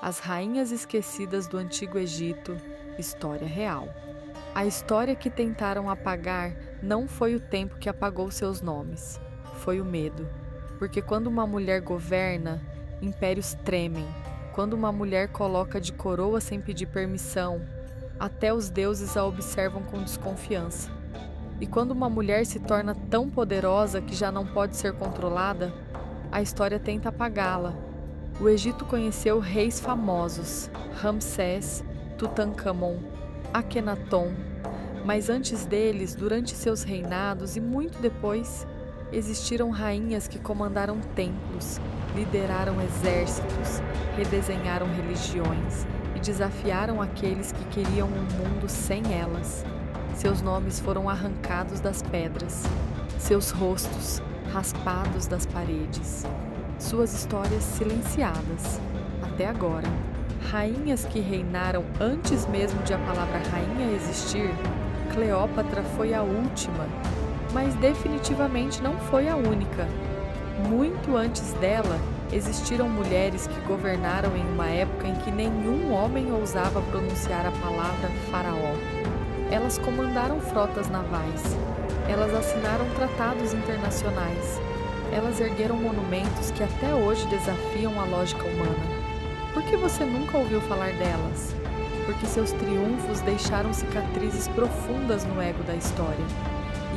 As Rainhas Esquecidas do Antigo Egito, história real. A história que tentaram apagar não foi o tempo que apagou seus nomes, foi o medo. Porque quando uma mulher governa, impérios tremem. Quando uma mulher coloca de coroa sem pedir permissão, até os deuses a observam com desconfiança. E quando uma mulher se torna tão poderosa que já não pode ser controlada, a história tenta apagá-la. O Egito conheceu reis famosos, Ramsés, Tutancâmon, Akenaton, mas antes deles, durante seus reinados e muito depois, existiram rainhas que comandaram templos, lideraram exércitos, redesenharam religiões e desafiaram aqueles que queriam um mundo sem elas. Seus nomes foram arrancados das pedras, seus rostos raspados das paredes, suas histórias silenciadas, até agora. Rainhas que reinaram antes mesmo de a palavra rainha existir. Cleópatra foi a última, mas definitivamente não foi a única. Muito antes dela, existiram mulheres que governaram em uma época em que nenhum homem ousava pronunciar a palavra faraó. Elas comandaram frotas navais. Elas assinaram tratados internacionais. Elas ergueram monumentos que até hoje desafiam a lógica humana. Por que você nunca ouviu falar delas? Porque seus triunfos deixaram cicatrizes profundas no ego da história.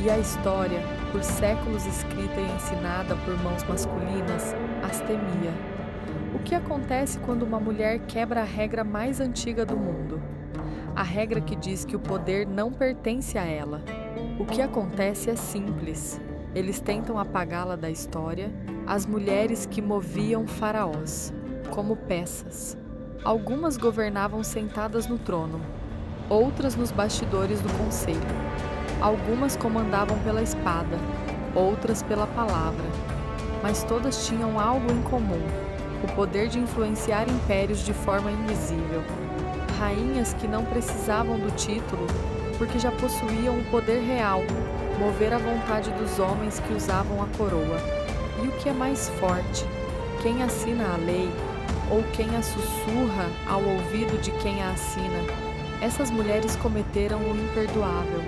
E a história, por séculos escrita e ensinada por mãos masculinas, as temia. O que acontece quando uma mulher quebra a regra mais antiga do mundo? A regra que diz que o poder não pertence a ela. O que acontece é simples. Eles tentam apagá-la da história, as mulheres que moviam faraós, como peças. Algumas governavam sentadas no trono, outras nos bastidores do conselho. Algumas comandavam pela espada, outras pela palavra. Mas todas tinham algo em comum: o poder de influenciar impérios de forma invisível. Rainhas que não precisavam do título, porque já possuíam o poder real, mover a vontade dos homens que usavam a coroa. E o que é mais forte, quem assina a lei ou quem a sussurra ao ouvido de quem a assina? Essas mulheres cometeram o imperdoável,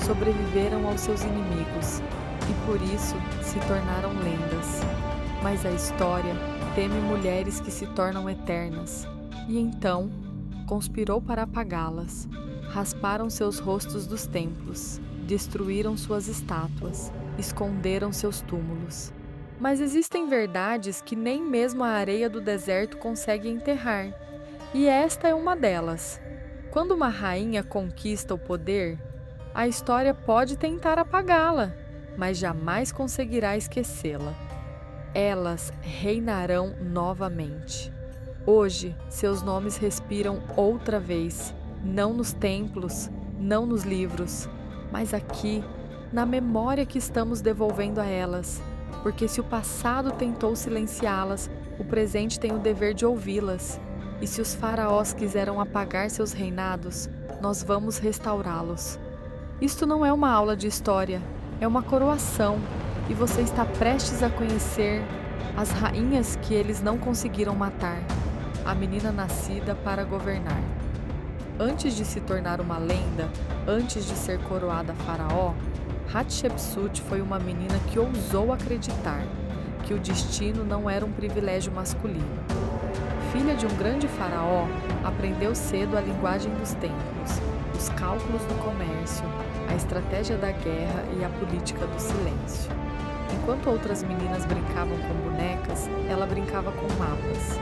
sobreviveram aos seus inimigos e por isso se tornaram lendas. Mas a história teme mulheres que se tornam eternas e então conspirou para apagá-las. Rasparam seus rostos dos templos, destruíram suas estátuas, esconderam seus túmulos. Mas existem verdades que nem mesmo a areia do deserto consegue enterrar, e esta é uma delas. Quando uma rainha conquista o poder, a história pode tentar apagá-la, mas jamais conseguirá esquecê-la. Elas reinarão novamente. Hoje, seus nomes respiram outra vez, não nos templos, não nos livros, mas aqui, na memória que estamos devolvendo a elas. Porque se o passado tentou silenciá-las, o presente tem o dever de ouvi-las. E se os faraós quiseram apagar seus reinados, nós vamos restaurá-los. Isto não é uma aula de história, é uma coroação, e você está prestes a conhecer as rainhas que eles não conseguiram matar, a menina nascida para governar. Antes de se tornar uma lenda, antes de ser coroada faraó, Hatshepsut foi uma menina que ousou acreditar que o destino não era um privilégio masculino. Filha de um grande faraó, aprendeu cedo a linguagem dos templos, os cálculos do comércio, a estratégia da guerra e a política do silêncio. Enquanto outras meninas brincavam com bonecas, ela brincava com mapas.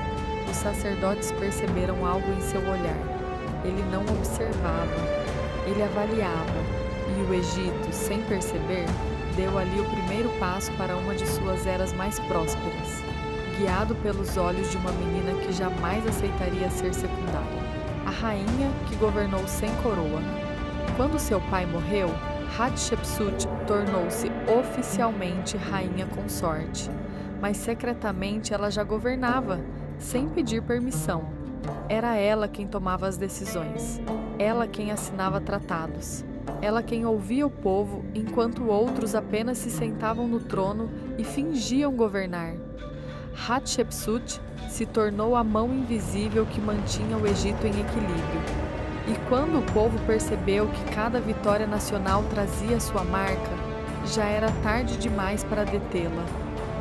Os sacerdotes perceberam algo em seu olhar. Ele não observava, ele avaliava. E o Egito, sem perceber, deu ali o primeiro passo para uma de suas eras mais prósperas, guiado pelos olhos de uma menina que jamais aceitaria ser secundária, a rainha que governou sem coroa. Quando seu pai morreu, Hatshepsut tornou-se oficialmente rainha consorte, mas secretamente ela já governava, sem pedir permissão. Era ela quem tomava as decisões, ela quem assinava tratados. Ela quem ouvia o povo, enquanto outros apenas se sentavam no trono e fingiam governar. Hatshepsut se tornou a mão invisível que mantinha o Egito em equilíbrio. E quando o povo percebeu que cada vitória nacional trazia sua marca, já era tarde demais para detê-la.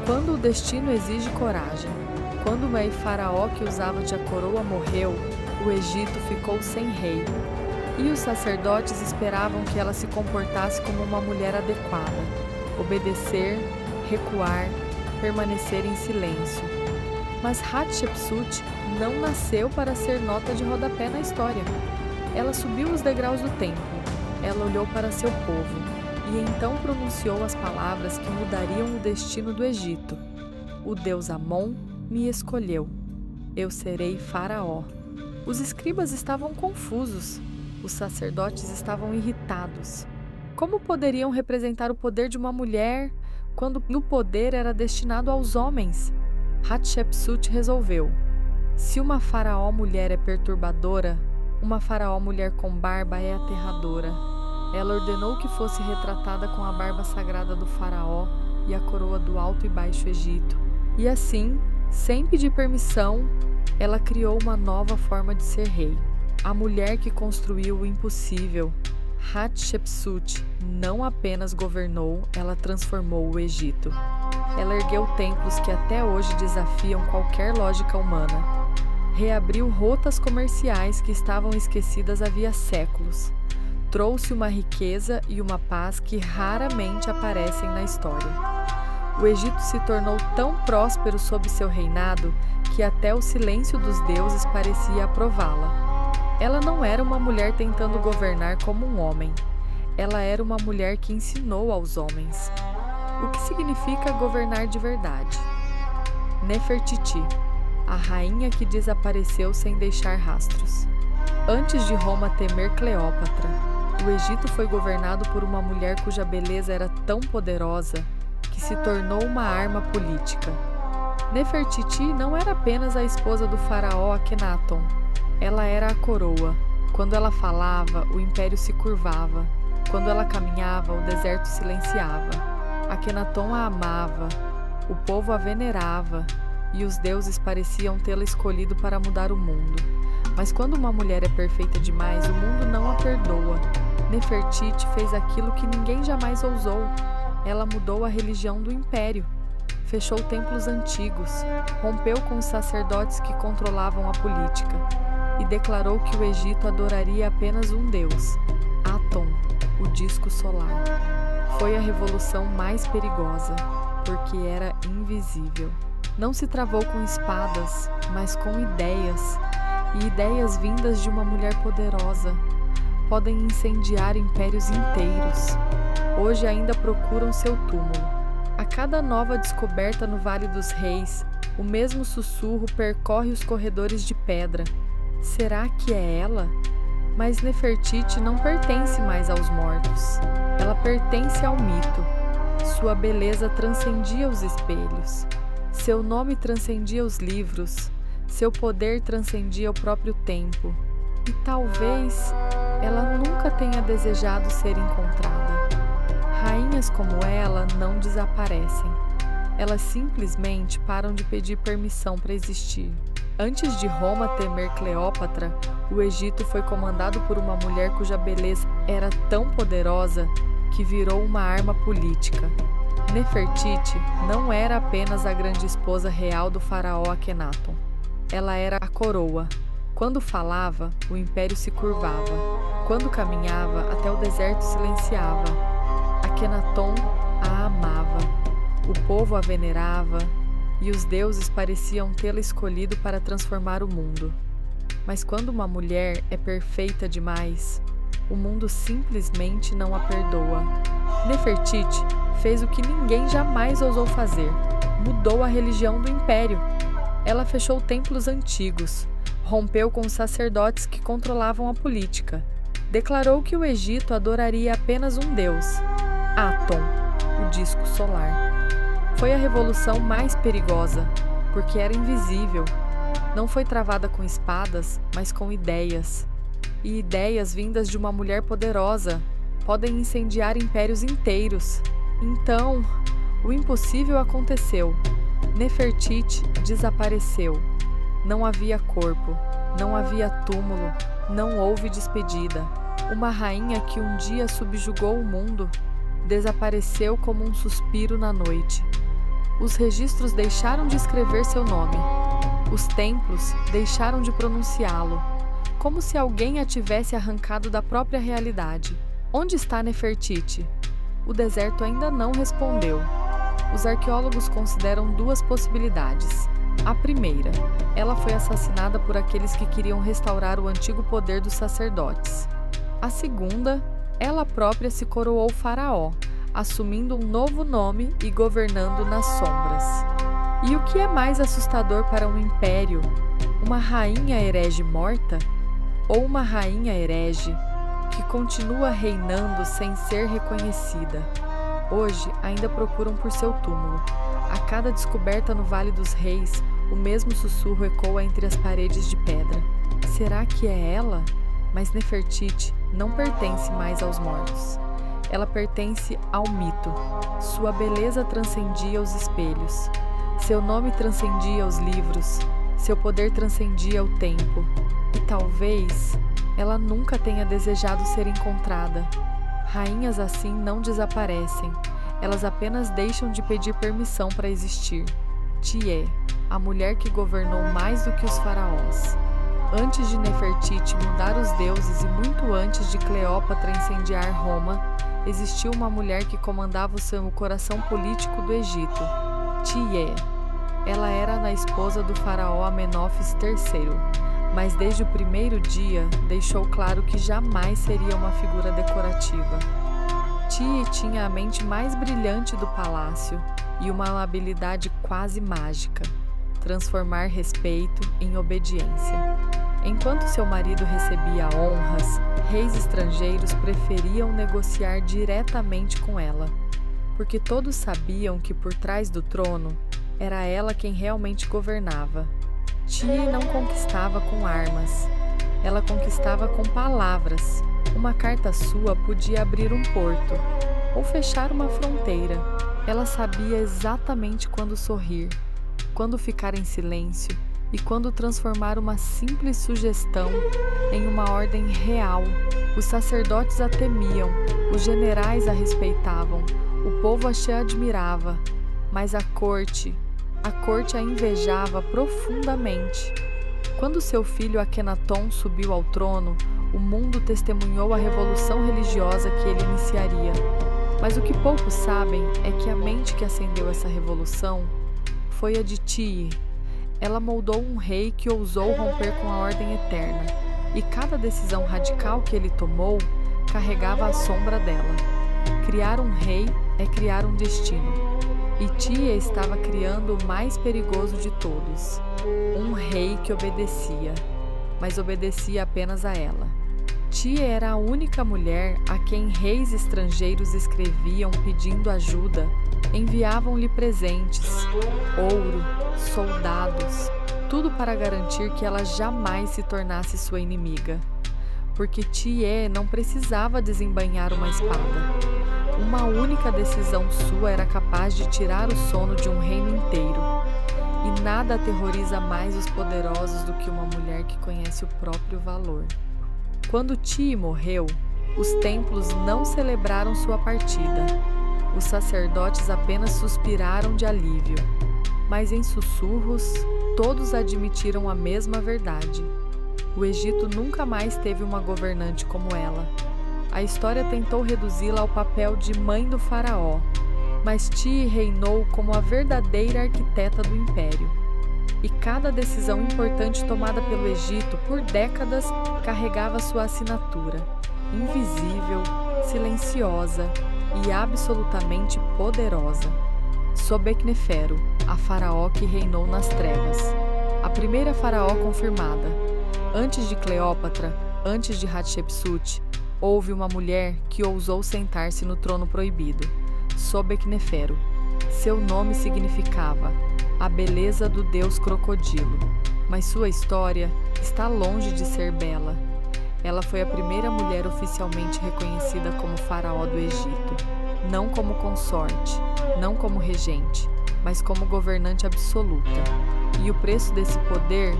Quando o destino exige coragem, quando o rei faraó que usava de a coroa morreu, o Egito ficou sem rei. E os sacerdotes esperavam que ela se comportasse como uma mulher adequada, obedecer, recuar, permanecer em silêncio. Mas Hatshepsut não nasceu para ser nota de rodapé na história. Ela subiu os degraus do templo, ela olhou para seu povo e então pronunciou as palavras que mudariam o destino do Egito. O deus Amon me escolheu. Eu serei faraó. Os escribas estavam confusos. Os sacerdotes estavam irritados. Como poderiam representar o poder de uma mulher quando o poder era destinado aos homens? Hatshepsut resolveu: se uma faraó mulher é perturbadora, uma faraó mulher com barba é aterradora. Ela ordenou que fosse retratada com a barba sagrada do faraó e a coroa do Alto e Baixo Egito. E assim, sem pedir permissão, ela criou uma nova forma de ser rei. A mulher que construiu o impossível. Hatshepsut não apenas governou, ela transformou o Egito. Ela ergueu templos que até hoje desafiam qualquer lógica humana. Reabriu rotas comerciais que estavam esquecidas havia séculos. Trouxe uma riqueza e uma paz que raramente aparecem na história. O Egito se tornou tão próspero sob seu reinado que até o silêncio dos deuses parecia aprová-la. Ela não era uma mulher tentando governar como um homem. Ela era uma mulher que ensinou aos homens. O que significa governar de verdade? Nefertiti, a rainha que desapareceu sem deixar rastros. Antes de Roma temer Cleópatra, o Egito foi governado por uma mulher cuja beleza era tão poderosa que se tornou uma arma política. Nefertiti não era apenas a esposa do faraó Akhenaton. Ela era a coroa. Quando ela falava, o império se curvava. Quando ela caminhava, o deserto silenciava. Akhenaton a amava, o povo a venerava, e os deuses pareciam tê-la escolhido para mudar o mundo. Mas quando uma mulher é perfeita demais, o mundo não a perdoa. Nefertiti fez aquilo que ninguém jamais ousou. Ela mudou a religião do império. Fechou templos antigos, rompeu com os sacerdotes que controlavam a política e declarou que o Egito adoraria apenas um deus, Aton, o disco solar. Foi a revolução mais perigosa, porque era invisível. Não se travou com espadas, mas com ideias, e ideias vindas de uma mulher poderosa podem incendiar impérios inteiros. Hoje ainda procuram seu túmulo. A cada nova descoberta no Vale dos Reis, o mesmo sussurro percorre os corredores de pedra. Será que é ela? Mas Nefertiti não pertence mais aos mortos. Ela pertence ao mito. Sua beleza transcendia os espelhos. Seu nome transcendia os livros. Seu poder transcendia o próprio tempo. E talvez ela nunca tenha desejado ser encontrada. Rainhas como ela não desaparecem. Elas simplesmente param de pedir permissão para existir. Antes de Roma temer Cleópatra, o Egito foi comandado por uma mulher cuja beleza era tão poderosa que virou uma arma política. Nefertiti não era apenas a grande esposa real do faraó Akhenaton. Ela era a coroa. Quando falava, o império se curvava. Quando caminhava, até o deserto silenciava. Akhenaton a amava. O povo a venerava. E os deuses pareciam tê-la escolhido para transformar o mundo. Mas quando uma mulher é perfeita demais, o mundo simplesmente não a perdoa. Nefertiti fez o que ninguém jamais ousou fazer. Mudou a religião do império. Ela fechou templos antigos, rompeu com os sacerdotes que controlavam a política. Declarou que o Egito adoraria apenas um deus, Aton, o disco solar. Foi a revolução mais perigosa, porque era invisível. Não foi travada com espadas, mas com ideias. E ideias vindas de uma mulher poderosa podem incendiar impérios inteiros. Então, o impossível aconteceu. Nefertiti desapareceu. Não havia corpo, não havia túmulo, não houve despedida. Uma rainha que um dia subjugou o mundo desapareceu como um suspiro na noite. Os registros deixaram de escrever seu nome. Os templos deixaram de pronunciá-lo, como se alguém a tivesse arrancado da própria realidade. Onde está Nefertiti? O deserto ainda não respondeu. Os arqueólogos consideram duas possibilidades. A primeira, ela foi assassinada por aqueles que queriam restaurar o antigo poder dos sacerdotes. A segunda, ela própria se coroou faraó, assumindo um novo nome e governando nas sombras. E o que é mais assustador para um império? Uma rainha herege morta? Ou uma rainha herege que continua reinando sem ser reconhecida? Hoje ainda procuram por seu túmulo. A cada descoberta no Vale dos Reis, o mesmo sussurro ecoa entre as paredes de pedra. Será que é ela? Mas Nefertiti não pertence mais aos mortos. Ela pertence ao mito. Sua beleza transcendia os espelhos. Seu nome transcendia os livros. Seu poder transcendia o tempo. E talvez ela nunca tenha desejado ser encontrada. Rainhas assim não desaparecem. Elas apenas deixam de pedir permissão para existir. Tiê, a mulher que governou mais do que os faraós. Antes de Nefertiti mudar os deuses e muito antes de Cleópatra incendiar Roma, existiu uma mulher que comandava o coração político do Egito. Tiê. Ela era a esposa do faraó Amenófis III, mas desde o primeiro dia deixou claro que jamais seria uma figura decorativa. Tiê tinha a mente mais brilhante do palácio e uma habilidade quase mágica: transformar respeito em obediência. Enquanto seu marido recebia honras, reis estrangeiros preferiam negociar diretamente com ela, porque todos sabiam que por trás do trono era ela quem realmente governava. Tiê não conquistava com armas, ela conquistava com palavras. Uma carta sua podia abrir um porto ou fechar uma fronteira. Ela sabia exatamente quando sorrir, quando ficar em silêncio e quando transformar uma simples sugestão em uma ordem real. Os sacerdotes a temiam, os generais a respeitavam, o povo a admirava, mas a corte a invejava profundamente. Quando seu filho Akenaton subiu ao trono, o mundo testemunhou a revolução religiosa que ele iniciaria. Mas o que poucos sabem é que a mente que acendeu essa revolução foi a de Tiê. Ela moldou um rei que ousou romper com a ordem eterna, e cada decisão radical que ele tomou carregava a sombra dela. Criar um rei é criar um destino. E Tiê estava criando o mais perigoso de todos, um rei que obedecia, mas obedecia apenas a ela. Tiê era a única mulher a quem reis estrangeiros escreviam pedindo ajuda, enviavam-lhe presentes, ouro, soldados, tudo para garantir que ela jamais se tornasse sua inimiga. Porque Tiê não precisava desembainhar uma espada. Uma única decisão sua era capaz de tirar o sono de um reino inteiro. E nada aterroriza mais os poderosos do que uma mulher que conhece o próprio valor. Quando Tiê morreu, os templos não celebraram sua partida. Os sacerdotes apenas suspiraram de alívio. Mas em sussurros, todos admitiram a mesma verdade. O Egito nunca mais teve uma governante como ela. A história tentou reduzi-la ao papel de mãe do faraó, mas Tiê reinou como a verdadeira arquiteta do império. E cada decisão importante tomada pelo Egito por décadas carregava sua assinatura, invisível, silenciosa e absolutamente poderosa. Sobekneferu, a faraó que reinou nas trevas. A primeira faraó confirmada. Antes de Cleópatra, antes de Hatshepsut, houve uma mulher que ousou sentar-se no trono proibido, Sobekneferu. Seu nome significava a beleza do deus crocodilo, mas sua história está longe de ser bela. Ela foi a primeira mulher oficialmente reconhecida como faraó do Egito, não como consorte, não como regente, mas como governante absoluta. E o preço desse poder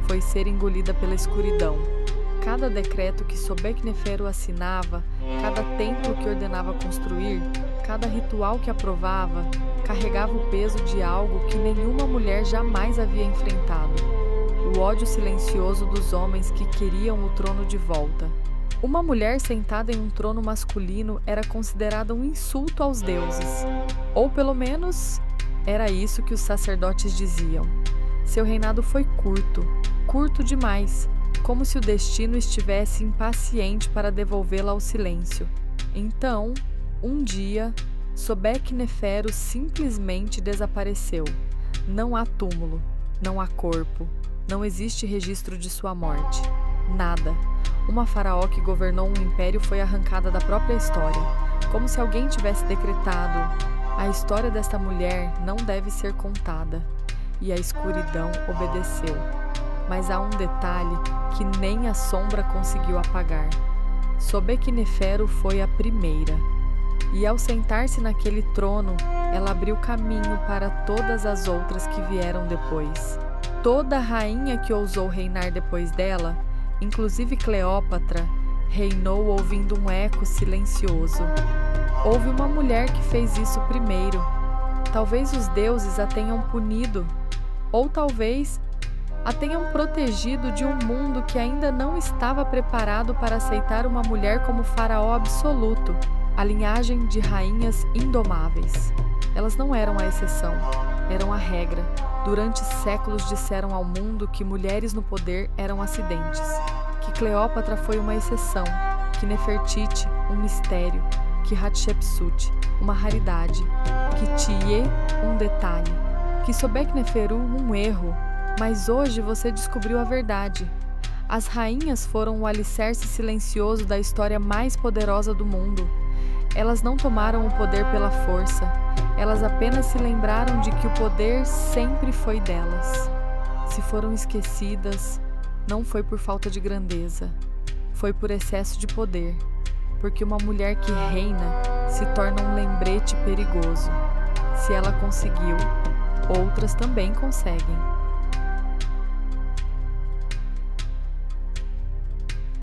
foi ser engolida pela escuridão. Cada decreto que Sobekneferu assinava, cada templo que ordenava construir, cada ritual que aprovava, carregava o peso de algo que nenhuma mulher jamais havia enfrentado: o ódio silencioso dos homens que queriam o trono de volta. Uma mulher sentada em um trono masculino era considerada um insulto aos deuses. Ou pelo menos, era isso que os sacerdotes diziam. Seu reinado foi curto, curto demais, como se o destino estivesse impaciente para devolvê-la ao silêncio. Então, um dia, Sobekneferu simplesmente desapareceu. Não há túmulo, não há corpo, não existe registro de sua morte. Nada. Uma faraó que governou um império foi arrancada da própria história, como se alguém tivesse decretado: a história desta mulher não deve ser contada. E a escuridão obedeceu. Mas há um detalhe que nem a sombra conseguiu apagar. Sobekneferu foi a primeira. E ao sentar-se naquele trono, ela abriu caminho para todas as outras que vieram depois. Toda rainha que ousou reinar depois dela, inclusive Cleópatra, reinou ouvindo um eco silencioso. Houve uma mulher que fez isso primeiro. Talvez os deuses a tenham punido, ou talvez a tenham protegido de um mundo que ainda não estava preparado para aceitar uma mulher como faraó absoluto, a linhagem de rainhas indomáveis. Elas não eram a exceção, eram a regra. Durante séculos disseram ao mundo que mulheres no poder eram acidentes, que Cleópatra foi uma exceção, que Nefertiti, um mistério, que Hatshepsut, uma raridade, que Tiye, um detalhe, que Sobekneferu, um erro. Mas hoje você descobriu a verdade. As rainhas foram o alicerce silencioso da história mais poderosa do mundo. Elas não tomaram o poder pela força, elas apenas se lembraram de que o poder sempre foi delas. Se foram esquecidas, não foi por falta de grandeza, foi por excesso de poder, porque uma mulher que reina se torna um lembrete perigoso. Se ela conseguiu, outras também conseguem.